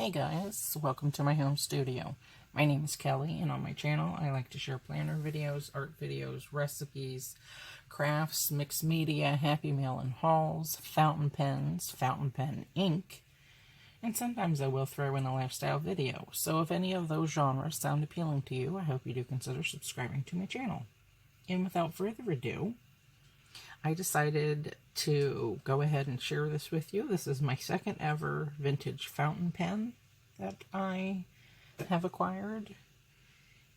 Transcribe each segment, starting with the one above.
Hey guys, welcome to my home studio. My name is Kelly, and on my channel I like to share planner videos, art videos, recipes, crafts, mixed media, happy mail and hauls, fountain pens, fountain pen ink, and sometimes I will throw in a lifestyle video. So if any of those genres sound appealing to you, I hope you do consider subscribing to my channel. And without further ado, I decided to go ahead and share this with you. This is my second ever vintage fountain pen that I have acquired.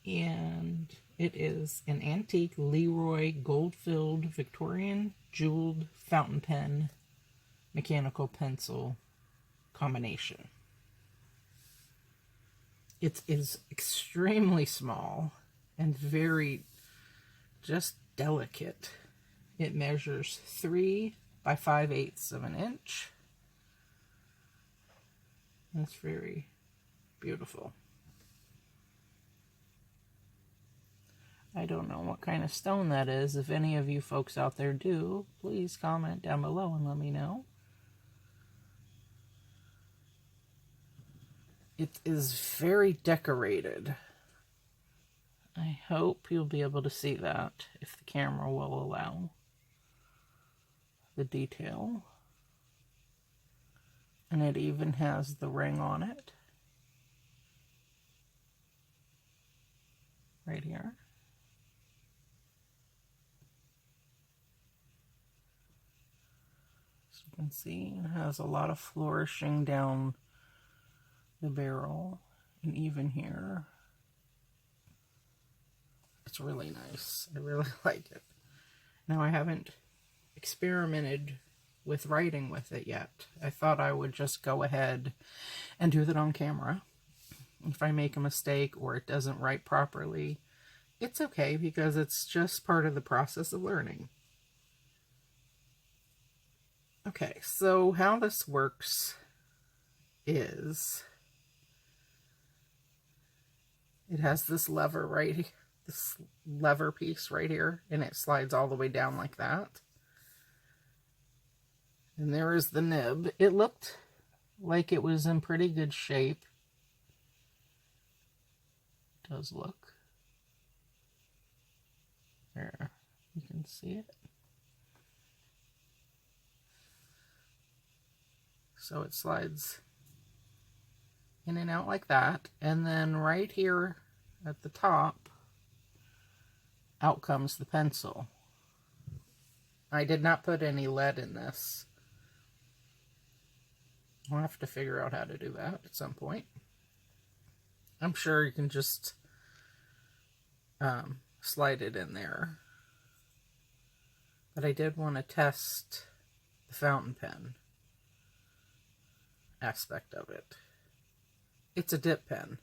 And it is an antique Leroy gold-filled Victorian jeweled fountain pen mechanical pencil combination. It is extremely small and very just delicate. It measures 3 by 5/8 of an inch. It's very beautiful. I don't know what kind of stone that is. If any of you folks out there do, please comment down below and let me know. It is very decorated. I hope you'll be able to see that if the camera will allow. The detail, and it even has the ring on it right here. So you can see it has a lot of flourishing down the barrel, and even here. It's really nice. I really like it. Now, I haven't experimented with writing with it yet. I thought I would just go ahead and do that on camera. If I make a mistake or it doesn't write properly, it's okay, because it's just part of the process of learning. Okay, so how this works is it has this lever right here, this lever piece right here, and it slides all the way down like that. And there is the nib. It looked like it was in pretty good shape. It does look. There, you can see it. So it slides in and out like that. And then right here at the top, out comes the pencil. I did not put any lead in this. I'll have to figure out how to do that at some point. I'm sure you can just slide it in there. But I did want to test the fountain pen aspect of it. It's a dip pen.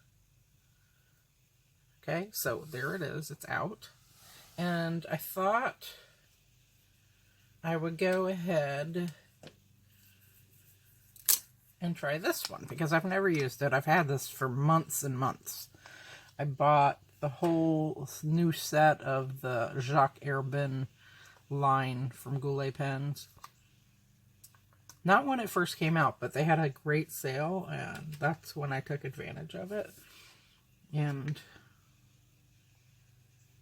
Okay, so there it is. It's out. And I thought I would go ahead and try this one, because I've never used it. I've had this for months and months. I bought the whole new set of the Jacques Herbin line from Goulet Pens. Not when it first came out, but they had a great sale, and that's when I took advantage of it. And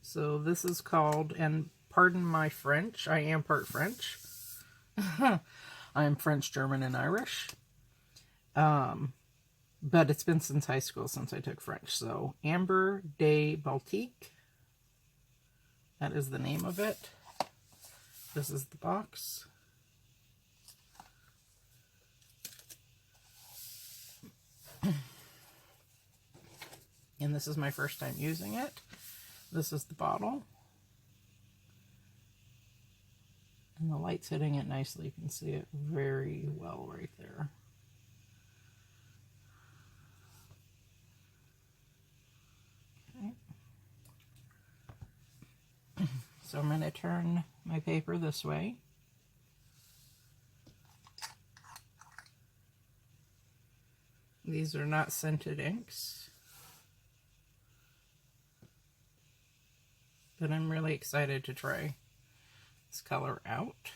so this is called, and pardon my French, I am part French. I am French, German, and Irish. But it's been since high school since I took French. So, Amber de Baltique. That is the name of it. This is the box. And this is my first time using it. This is the bottle. And the light's hitting it nicely. You can see it very well right there. So I'm going to turn my paper this way. These are not scented inks, but I'm really excited to try this color out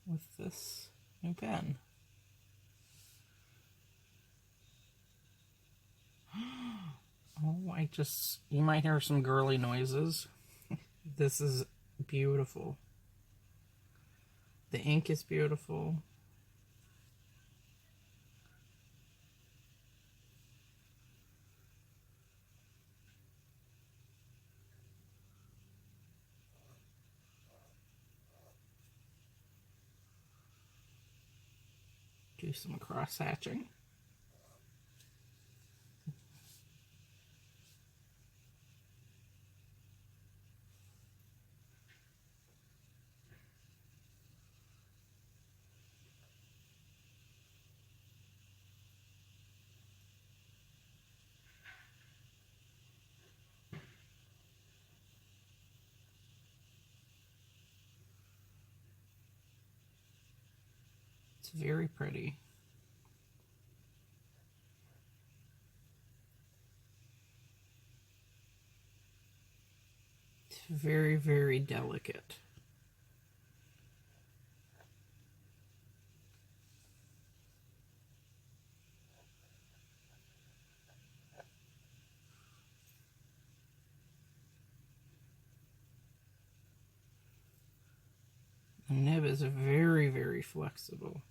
with this new pen. you might hear some girly noises. This is beautiful. The ink is beautiful. Do some cross hatching. It's very pretty. It's very, very delicate. The nib is very, very flexible.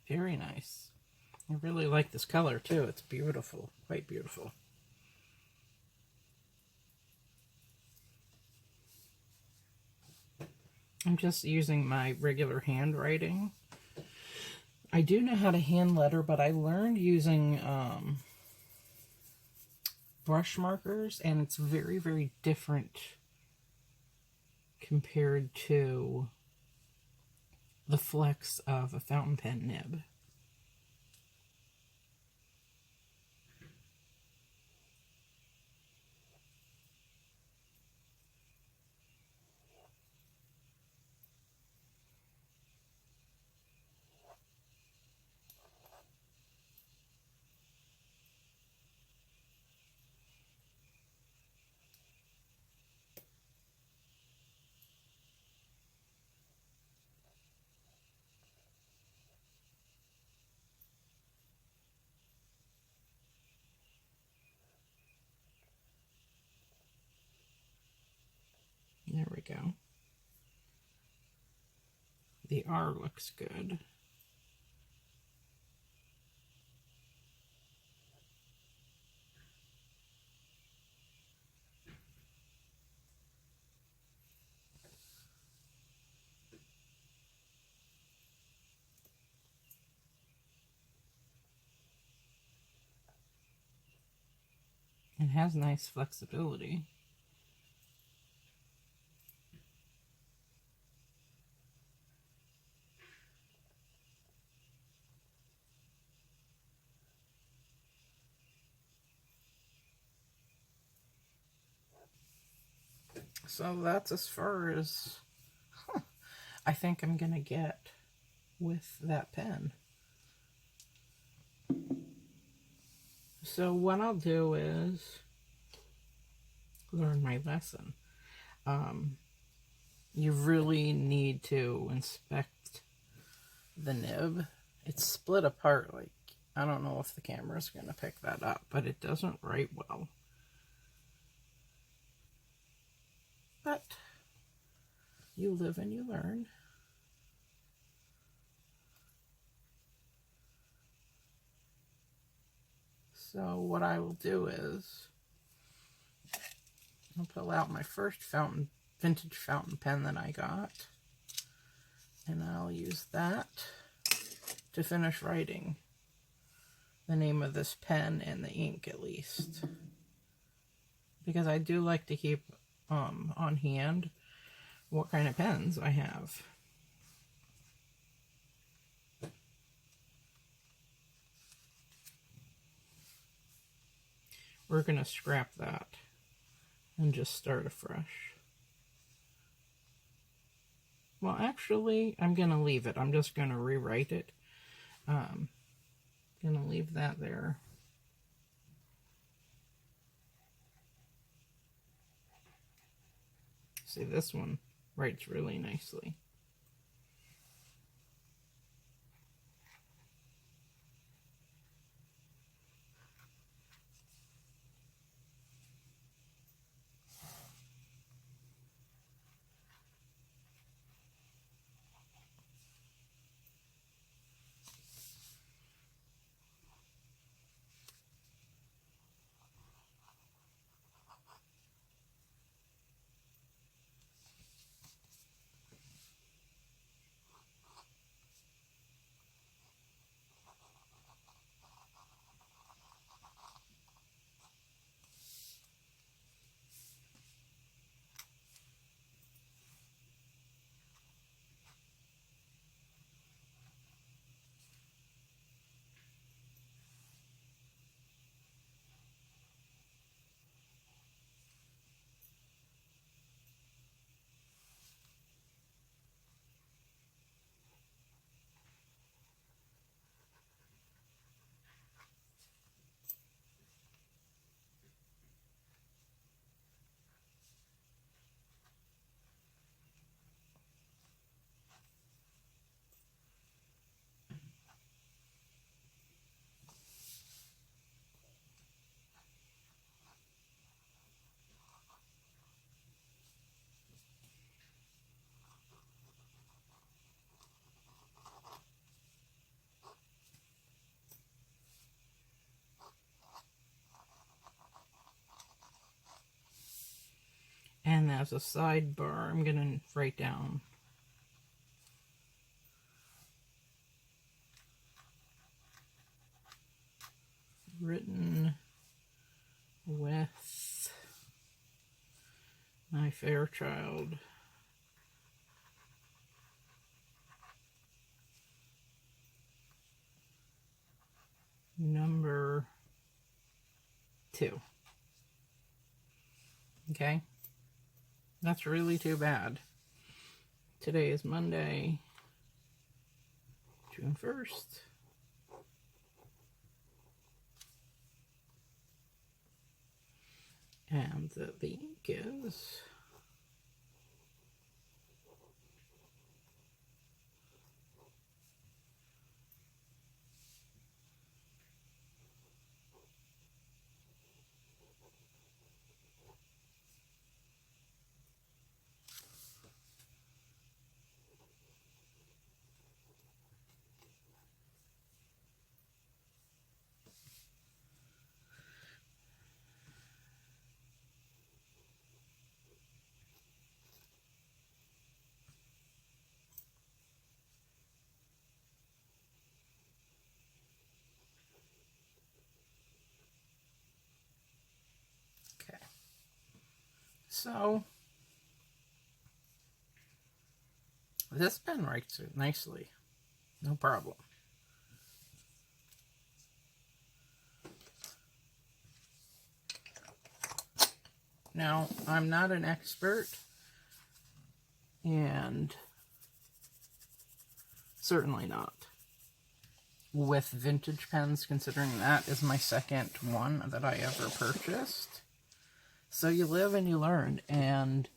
Very nice. I really like this color too. It's beautiful, quite beautiful. I'm just using my regular handwriting. I do know how to hand letter, but I learned using brush markers, and it's very, very different compared to the flex of a fountain pen nib. There we go. The R looks good. It has nice flexibility. So that's as far as I think I'm gonna get with that pen. So what I'll do is learn my lesson. You really need to inspect the nib. It's split apart, like, I don't know if the camera's gonna pick that up, but it doesn't write well. But you live and you learn. So what I will do is I'll pull out my first vintage fountain pen that I got, and I'll use that to finish writing the name of this pen and the ink, at least, because I do like to keep on hand what kind of pens I have. We're going to scrap that and just start afresh. Well, actually, I'm going to leave it. I'm just going to rewrite it. Going to leave that there. See, this one writes really nicely. And as a sidebar, I'm going to write down written with my Fairchild number 2. Okay? That's really too bad. Today is Monday, June 1st. And the ink is okay. So this pen writes it nicely, no problem. Now, I'm not an expert, and certainly not with vintage pens, considering that is my second one that I ever purchased. So you live and you learn, and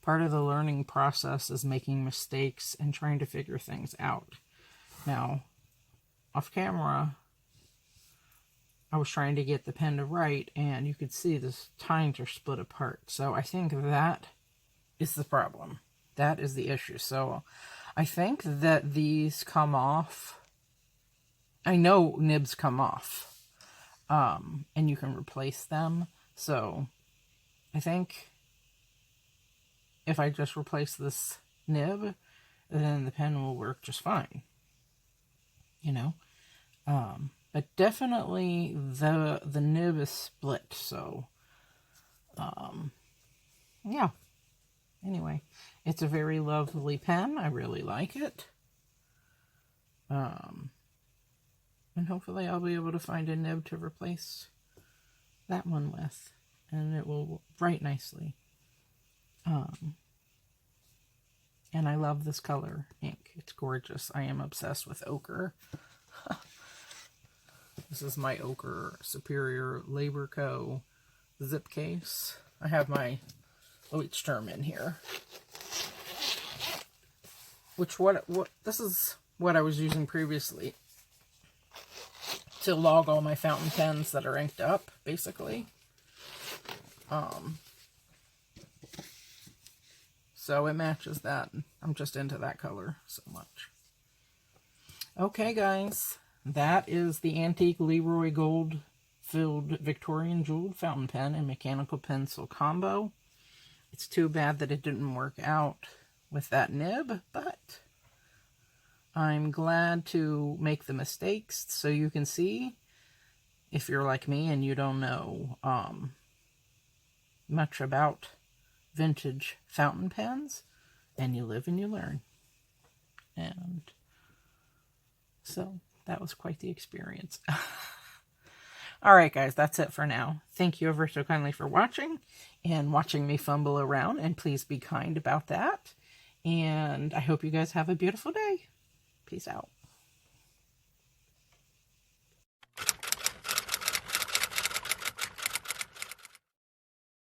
part of the learning process is making mistakes and trying to figure things out. Now, off camera, I was trying to get the pen to write, and you could see the tines are split apart. So I think that is the problem. That is the issue. So I think that these come off. I know nibs come off. and you can replace them. So I think if I just replace this nib, then the pen will work just fine, you know. But definitely the nib is split, so yeah. Anyway, it's a very lovely pen. I really like it. And hopefully I'll be able to find a nib to replace that one with, and it will write nicely. And I love this color ink. It's gorgeous. I am obsessed with ochre. This is my Ochre Superior Labor Co. zip case. I have my Leuchtturm in here. Which this is what I was using previously to log all my fountain pens that are inked up, basically. So it matches that. I'm just into that color so much. Okay, guys. That is the Antique Leroy Gold-filled Victorian Jeweled Fountain Pen and Mechanical Pencil combo. It's too bad that it didn't work out with that nib, but I'm glad to make the mistakes so you can see, if you're like me and you don't know much about vintage fountain pens, and you live and you learn. And so that was quite the experience. Alright guys, that's it for now. Thank you ever so kindly for watching and watching me fumble around, and please be kind about that. And I hope you guys have a beautiful day. Peace out.